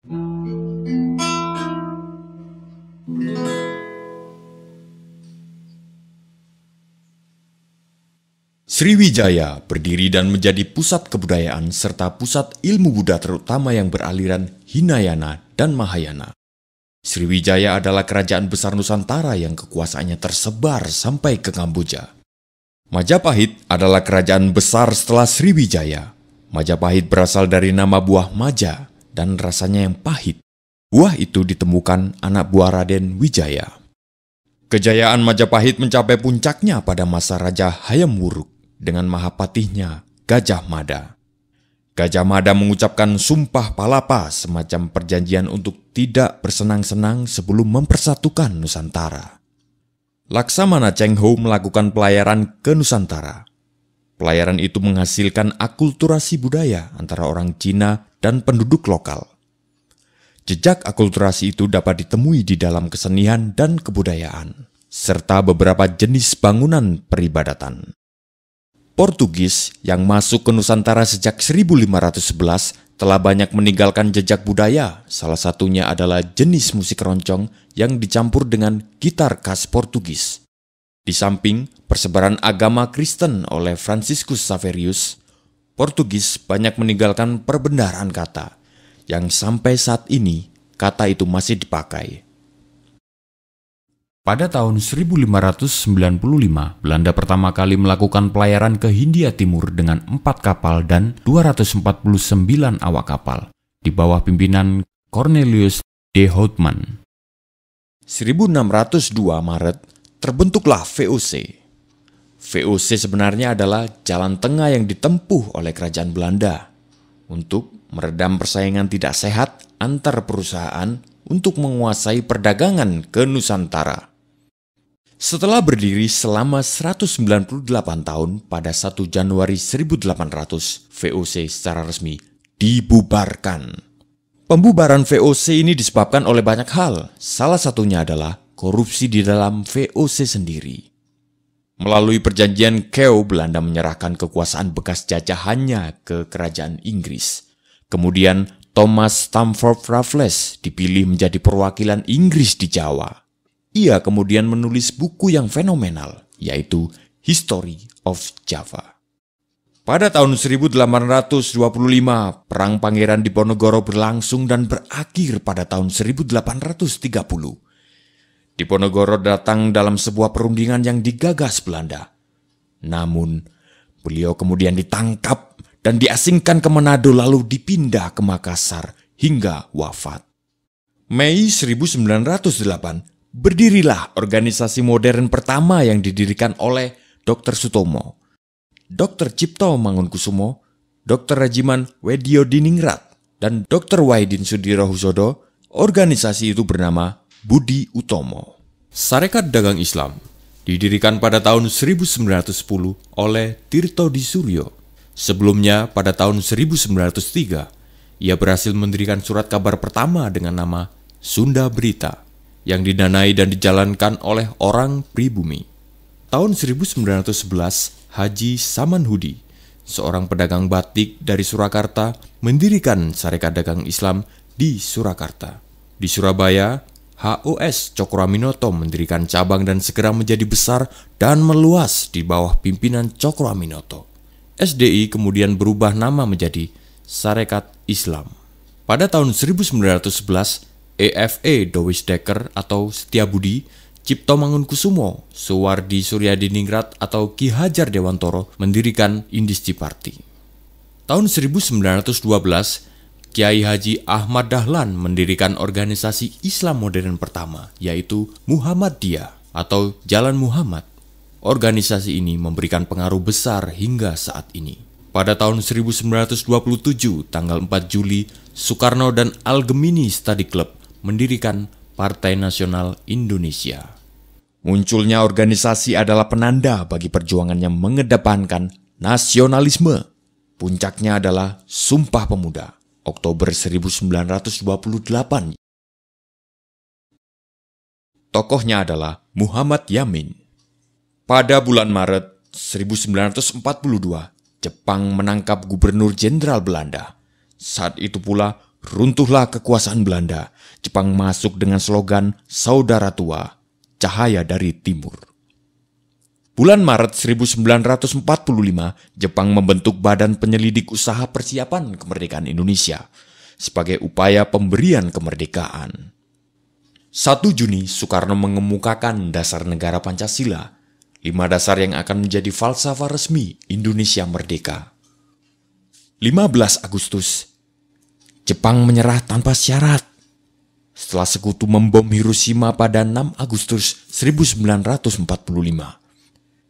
Sriwijaya berdiri dan menjadi pusat kebudayaan serta pusat ilmu Buddha terutama yang beraliran Hinayana dan Mahayana. Sriwijaya adalah kerajaan besar Nusantara yang kekuasaannya tersebar sampai ke Kamboja. Majapahit adalah kerajaan besar setelah Sriwijaya. Majapahit berasal dari nama buah maja dan rasanya yang pahit. Buah itu ditemukan anak buah Raden Wijaya. Kejayaan Majapahit mencapai puncaknya pada masa Raja Hayam Wuruk dengan mahapatihnya Gajah Mada. Gajah Mada mengucapkan sumpah palapa, semacam perjanjian untuk tidak bersenang-senang sebelum mempersatukan Nusantara. Laksamana Cheng Ho melakukan pelayaran ke Nusantara. Pelayaran itu menghasilkan akulturasi budaya antara orang Cina dan penduduk lokal. Jejak akulturasi itu dapat ditemui di dalam kesenian dan kebudayaan, serta beberapa jenis bangunan peribadatan. Portugis yang masuk ke Nusantara sejak 1511 telah banyak meninggalkan jejak budaya, salah satunya adalah jenis musik roncong yang dicampur dengan gitar khas Portugis. Di samping persebaran agama Kristen oleh Franciscus Xaverius, Portugis banyak meninggalkan perbendaharaan kata, yang sampai saat ini kata itu masih dipakai. Pada tahun 1595, Belanda pertama kali melakukan pelayaran ke Hindia Timur dengan 4 kapal dan 249 awak kapal, di bawah pimpinan Cornelius de Houtman. 1602 Maret, terbentuklah VOC. VOC sebenarnya adalah jalan tengah yang ditempuh oleh kerajaan Belanda untuk meredam persaingan tidak sehat antar perusahaan untuk menguasai perdagangan ke Nusantara. Setelah berdiri selama 198 tahun, pada 1 Januari 1800, VOC secara resmi dibubarkan. Pembubaran VOC ini disebabkan oleh banyak hal, salah satunya adalah korupsi di dalam VOC sendiri. Melalui perjanjian Kew, Belanda menyerahkan kekuasaan bekas jajahannya ke kerajaan Inggris. Kemudian Thomas Stamford Raffles dipilih menjadi perwakilan Inggris di Jawa. Ia kemudian menulis buku yang fenomenal, yaitu History of Java. Pada tahun 1825, Perang Pangeran Diponegoro berlangsung dan berakhir pada tahun 1830. Diponegoro datang dalam sebuah perundingan yang digagas Belanda. Namun, beliau kemudian ditangkap dan diasingkan ke Manado lalu dipindah ke Makassar hingga wafat. Mei 1908, berdirilah organisasi modern pertama yang didirikan oleh Dr. Sutomo, Dr. Cipto Mangunkusumo, Dr. Rajiman Wediodiningrat, dan Dr. Wahidin Sudirohusodo. Organisasi itu bernama Budi Utomo. Sarekat Dagang Islam didirikan pada tahun 1910 oleh Tirto Di Suryo. Sebelumnya, pada tahun 1903, ia berhasil mendirikan surat kabar pertama dengan nama Sunda Berita, yang didanai dan dijalankan oleh orang pribumi. Tahun 1911, Haji Samanhudi, seorang pedagang batik dari Surakarta, mendirikan Sarekat Dagang Islam di Surakarta. Di Surabaya, HOS Cokroaminoto mendirikan cabang dan segera menjadi besar dan meluas di bawah pimpinan Cokroaminoto. SDI kemudian berubah nama menjadi Sarekat Islam. Pada tahun 1911, EFE Dowisdekker atau Setiabudi, Cipto Mangunkusumo, Suwardi Suryadiningrat atau Ki Hajar Dewantoro mendirikan Indisci Party. Tahun 1912, Kiai Haji Ahmad Dahlan mendirikan organisasi Islam modern pertama, yaitu Muhammadiyah atau Jalan Muhammad. Organisasi ini memberikan pengaruh besar hingga saat ini. Pada tahun 1927, tanggal 4 Juli, Soekarno dan Al-Gemini Study Club mendirikan Partai Nasional Indonesia. Munculnya organisasi adalah penanda bagi perjuangan yang mengedepankan nasionalisme. Puncaknya adalah Sumpah Pemuda, Oktober 1928. Tokohnya adalah Muhammad Yamin. Pada bulan Maret 1942, Jepang menangkap Gubernur Jenderal Belanda. Saat itu pula, runtuhlah kekuasaan Belanda. Jepang masuk dengan slogan Saudara Tua, Cahaya dari Timur. Bulan Maret 1945, Jepang membentuk Badan Penyelidik Usaha Persiapan Kemerdekaan Indonesia sebagai upaya pemberian kemerdekaan. 1 Juni, Soekarno mengemukakan dasar negara Pancasila, 5 dasar yang akan menjadi falsafah resmi Indonesia merdeka. 15 Agustus, Jepang menyerah tanpa syarat. Setelah sekutu membom Hiroshima pada 6 Agustus 1945.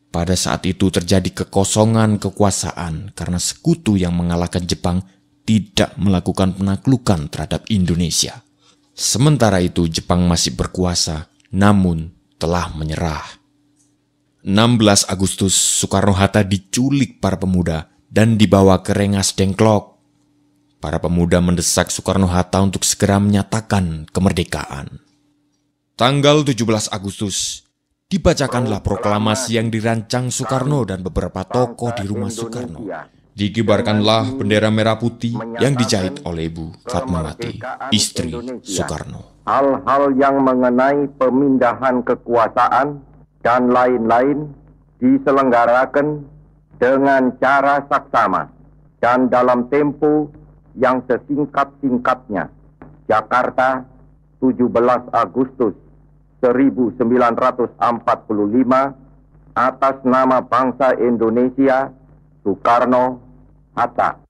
Pada saat itu terjadi kekosongan kekuasaan karena sekutu yang mengalahkan Jepang tidak melakukan penaklukan terhadap Indonesia. Sementara itu Jepang masih berkuasa, namun telah menyerah. 16 Agustus, Soekarno-Hatta diculik para pemuda dan dibawa ke Rengas Dengklok. Para pemuda mendesak Soekarno-Hatta untuk segera menyatakan kemerdekaan. Tanggal 17 Agustus, dibacakanlah proklamasi yang dirancang Soekarno dan beberapa tokoh di rumah Soekarno. Dikibarkanlah bendera merah putih yang dijahit oleh Ibu Fatmawati, istri Soekarno. Hal-hal yang mengenai pemindahan kekuasaan dan lain-lain diselenggarakan dengan cara saksama dan dalam tempo yang sesingkat-singkatnya. Jakarta, 17 Agustus 1945, atas nama bangsa Indonesia, Soekarno-Hatta.